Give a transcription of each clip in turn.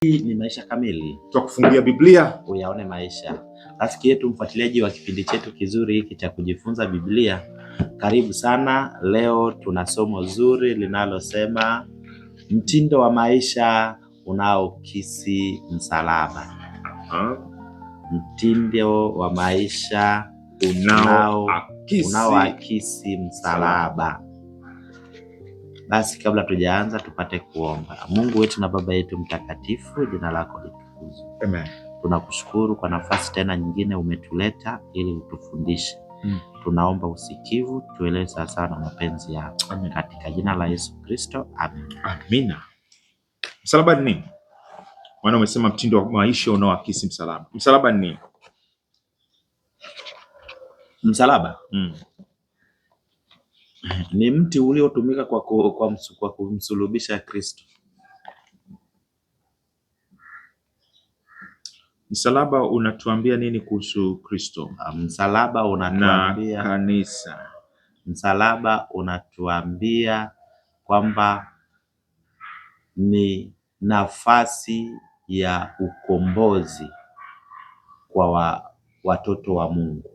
Hii ni Maisha Kamili, tutakufungia Biblia uyaone maisha. Rafiki yetu, mfuatiliaji wa kipindi chetu kizuri hiki cha kujifunza Biblia, karibu sana. Leo tuna somo zuri linalosema mtindo wa maisha unaokisi msalaba. Mtindo wa maisha unaoakisi msalaba. Basi kabla tujaanza tupate kuomba. Mungu wetu na Baba yetu mtakatifu, jina lako litukuzwe. Amen. Tunakushukuru kwa nafasi tena nyingine umetuleta ili utufundishe. Tunaomba usikivu, tuelewe sawasawa na mapenzi yako. Katika jina la Yesu Kristo, amen. Amina. Msalaba ni nini? Maana umesema mtindo wa maisha unaoakisi msalaba. Msalaba ni nini? Msalaba ni mti uliotumika kwa kumsulubisha Kristo. Msalaba unatuambia nini kuhusu Kristo? Msalaba unatuambia na kanisa. Msalaba unatuambia kwamba ni nafasi ya ukombozi kwa watoto wa Mungu.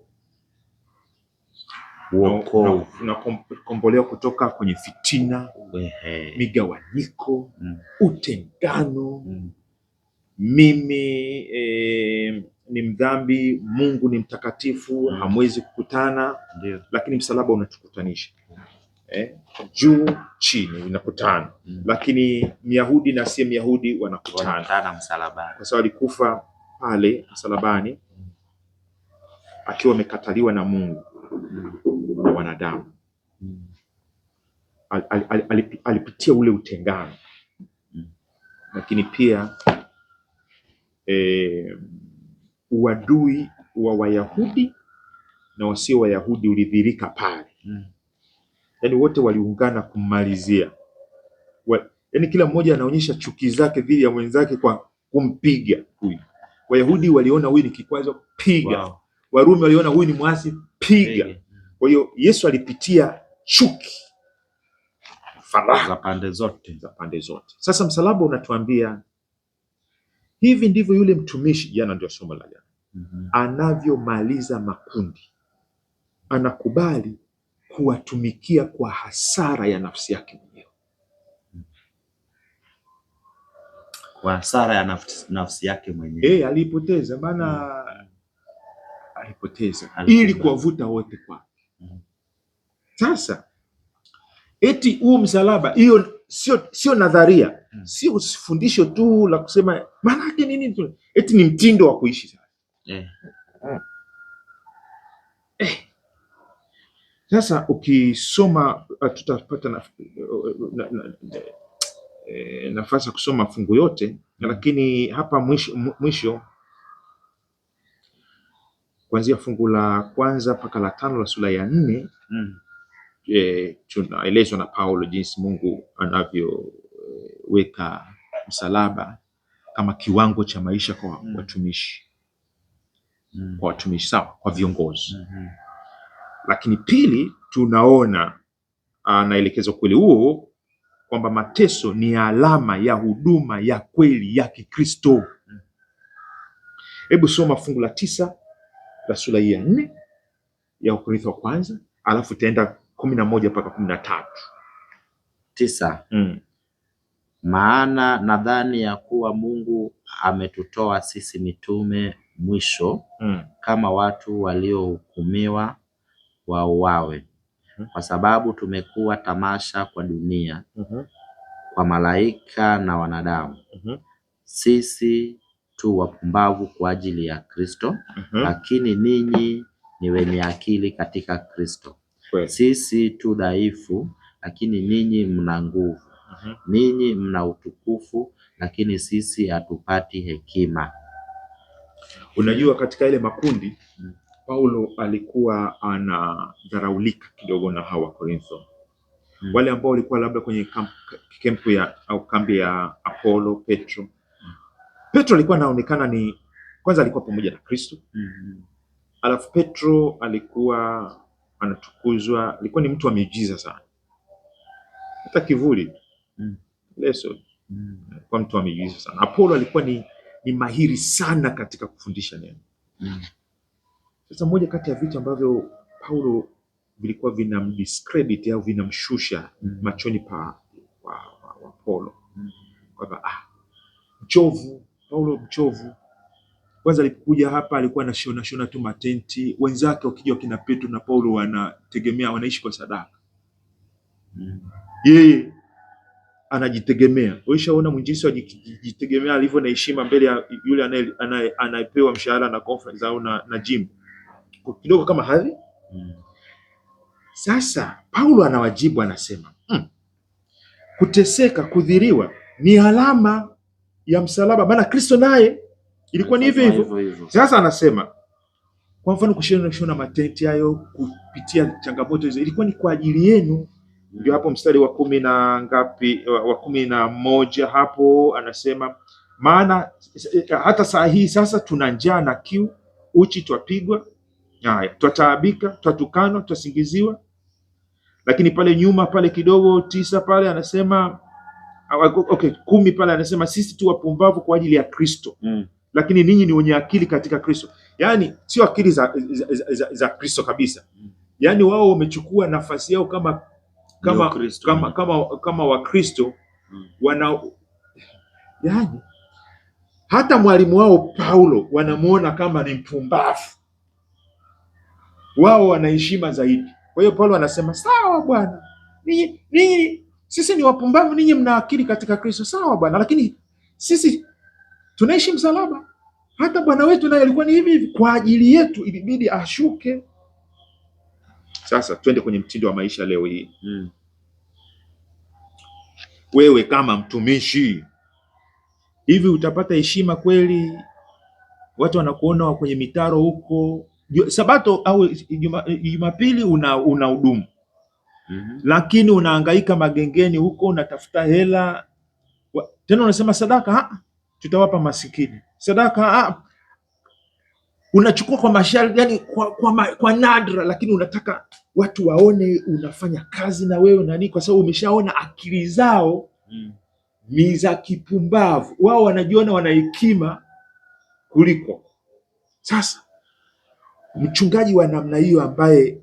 Unakombolewa kutoka kwenye fitina, migawanyiko, utengano. Mimi ni mdhambi, Mungu ni mtakatifu, hamwezi kukutana. Lakini msalaba unatukutanisha. Juu chini unakutana. Lakini Myahudi na si Myahudi wanakutana msalabani, kwa sababu alikufa pale msalabani akiwa amekataliwa na Mungu na wanadamu. Alipitia ule utengano. Lakini pia uadui wa Wayahudi na wasio Wayahudi ulidhirika pale. Yaani wote waliungana kummalizia. Yaani kila mmoja anaonyesha chuki zake dhidi ya mwenzake kwa kumpiga huyu. Wayahudi waliona huyu ni kikwazo, piga. Wow. Warumi waliona huyu ni mwasi, piga. Kwa hiyo Yesu alipitia chuki, faraha za pande zote. Sasa msalaba unatuambia hivi ndivyo yule mtumishi, jana ndio somo la jana, anavyomaliza makundi. Anakubali kuwatumikia kwa hasara ya nafsi yake mwenyewe. Kwa hasara ya nafsi yake mwenyewe. Alipoteza maana alipoteza ili kuwavuta wote kwake. Sasa eti huu msalaba, hiyo sio nadharia, sio fundisho tu la kusema maana yake nini, eti ni mtindo wa kuishi sasa. Sasa ukisoma tutapata nafasi ya kusoma fungu yote, lakini hapa mwisho kuanzia fungu la kwanza mpaka la 5 la sura ya 4, tunaelezwa na Paulo jinsi Mungu anavyoweka msalaba kama kiwango cha maisha kwa watumishi. Kwa watumishi, sawa, kwa viongozi. Lakini pili, tunaona anaelekeza kweli huo kwamba mateso ni alama ya huduma ya kweli ya Kikristo. Hebu soma fungu la 9 la sura ya 4 ya Wakorintho wa kwanza, alafu taenda 11 mpaka 13. 9. Maana nadhani ya kuwa Mungu ametutoa sisi mitume mwisho kama watu waliohukumiwa wauawe, kwa sababu tumekuwa tamasha kwa dunia, kwa malaika na wanadamu. Sisi tu wapumbavu kwa ajili ya Kristo, lakini ninyi ni wenye akili katika Kristo. Sisi tu dhaifu, lakini ninyi mna nguvu. Ninyi mna utukufu, lakini sisi hatupati hekima. Unajua, katika ile makundi Paulo alikuwa anadharaulika kidogo na hawa Korintho. Wale ambao walikuwa labda kwenye kambi ya Apolo, Petro. Petro alikuwa anaonekana ni kwanza alikuwa pamoja na Kristo. Alafu Petro alikuwa anatukuzwa, alikuwa ni mtu wa miujiza sana. Hata kivuli leso Kwa mtu amejiuliza sana. Apolo alikuwa ni mahiri sana katika kufundisha neno. Sasa moja kati ya vitu ambavyo Paulo vilikuwa vinamdiscredit au vinamshusha machoni pa wa Paulo kwamba mchovu, Paulo mchovu. Kwanza alipokuja hapa alikuwa anashona tu matenti, wenzake wakija kina Petro na Paulo wanategemea, wanaishi kwa sadaka. Yeye anajitegemea. Ulishaona mwinjilisti ajitegemea alivyo na heshima mbele ya yule anayepewa mshahara na conference au na gym. Kidogo kama hadhi. Sasa Paulo anawajibu, anasema kuteseka, kudhiriwa ni alama ya msalaba, maana Kristo naye ilikuwa ni hivyo. Sasa anasema kwa mfano kushona matenti hayo, kupitia changamoto hizo ilikuwa ni kwa ajili yenu. Ndio hapo mstari wa 10 na ngapi, wa 11 hapo anasema, maana hata saa hii sasa tuna njaa na kiu, uchi, twapigwa, twataabika, twatukanwa, twasingiziwa. Lakini pale nyuma pale kidogo 9 pale anasema 10 pale anasema sisi tu wapumbavu kwa ajili ya Kristo, lakini ninyi ni wenye akili katika Kristo. Yani sio akili za Kristo kabisa. Yani wao wamechukua nafasi yao kama wa Kristo yani hata mwalimu wao Paulo wanamuona kama ni mpumbavu. Wao wanaheshima zaidi. Kwa hiyo Paulo anasema sawa bwana, ninyi sisi ni wapumbavu, ninyi mna akili katika Kristo. Sawa bwana, lakini sisi tunaishi msalaba. Hata Bwana wetu naye alikuwa ni hivi kwa ajili yetu, ilibidi ashuke. Sasa twende kwenye mtindo wa maisha leo hii. Wewe kama mtumishi, hivi utapata heshima kweli? Watu wanakuona kwenye mitaro huko, Sabato au Jumapili una hudumu, lakini unahangaika magengeni huko, unatafuta hela, tena unasema sadaka tutawapa masikini. Sadaka unachukua kwa masharti, yani kwa nadra, lakini unataka watu waone unafanya kazi na wewe nani, kwa sababu umeshaona akili zao ni za kipumbavu. Wao wanajiona wana hekima kuliko. Sasa mchungaji wa namna hiyo ambaye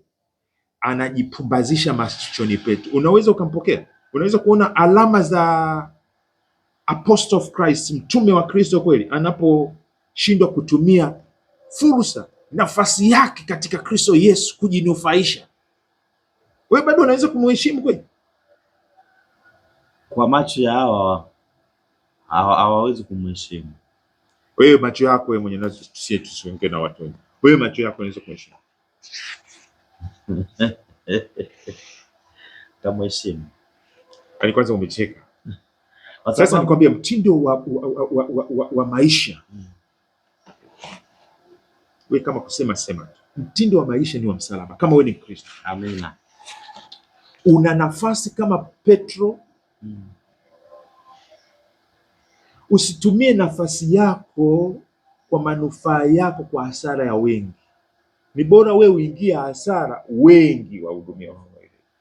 anajipumbazisha machoni petu, unaweza ukampokea? Unaweza kuona alama za Apostle of Christ, mtume wa Kristo kweli, anaposhindwa kutumia fursa, nafasi yake katika Kristo Yesu kujinufaisha? Wewe bado unaweza kumheshimu kweli? Kwa macho ya hawa hawawezi kumheshimu. Wewe macho yako wewe mwenye nazo, tusiongee na watu wengi. Wewe macho yako unaweza kumheshimu? Kamheshimu. Yaani kwanza umecheka. Sasa nikwambia mtindo wa maisha. Wewe kama kusema sema tu. Mtindo wa maisha ni wa msalaba. Kama wewe ni Mkristo. Amina. Una nafasi kama Petro. Usitumie nafasi yako kwa manufaa yako, kwa hasara ya wengi. Ni bora wewe uingie hasara, wengi wahudumia.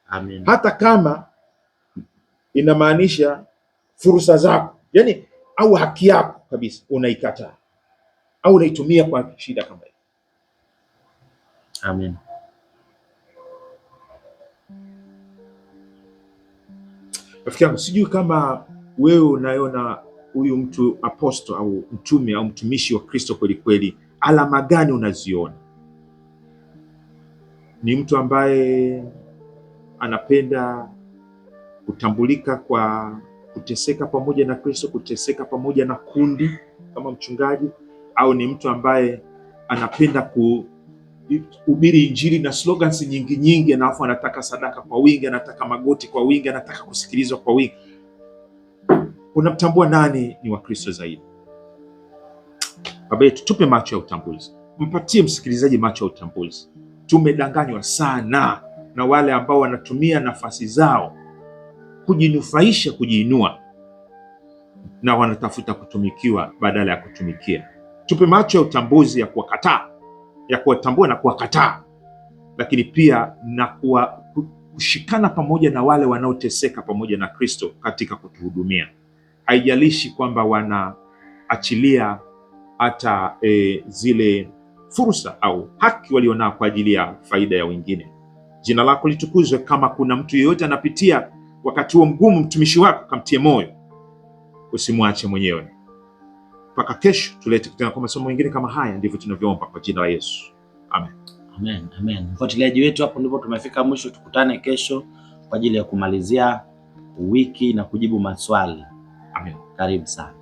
Amina. Hata kama inamaanisha fursa zako, yani au haki yako kabisa unaikataa au unaitumia kwa shida kama hiyo. Amen. Rafiki yangu, sijui kama wewe unaona huyu mtu apostle au mtume au mtumishi wa Kristo kweli kweli, alama gani unaziona? Ni mtu ambaye anapenda kutambulika kwa kuteseka pamoja na Kristo, kuteseka pamoja na kundi kama mchungaji, au ni mtu ambaye anapenda kuhubiri injili na slogans nyingi, alafu anataka sadaka kwa wingi, anataka magoti kwa wingi, anataka kusikilizwa kwa wingi? Unamtambua nani ni wa Kristo zaidi? Baba yetu, tupe macho ya utambuzi, mpatie msikilizaji macho ya utambuzi. Tumedanganywa sana na wale ambao wanatumia nafasi zao kujinufaisha, kujiinua, na wanatafuta kutumikiwa badala ya kutumikia. Tupe macho ya utambuzi ya kuwakataa, ya kuwatambua na kuwakataa, lakini pia na kushikana pamoja na wale wanaoteseka pamoja na Kristo katika kutuhudumia. haijalishi kwamba wanaachilia hata zile fursa au haki walionao kwa ajili ya faida ya wengine. Jina lako litukuzwe. Kama kuna mtu yeyote anapitia wakati huo mgumu, mtumishi wako kamtie moyo, usimwache mwenyewe. Mpaka kesho tulete tena kwa masomo mengine kama haya. Ndivyo tunavyoomba kwa jina la Yesu, amen. Amen, amen. Mfuatiliaji wetu, hapo ndipo tumefika mwisho. Tukutane kesho kwa ajili ya kumalizia wiki na kujibu maswali. Amen. Karibu sana.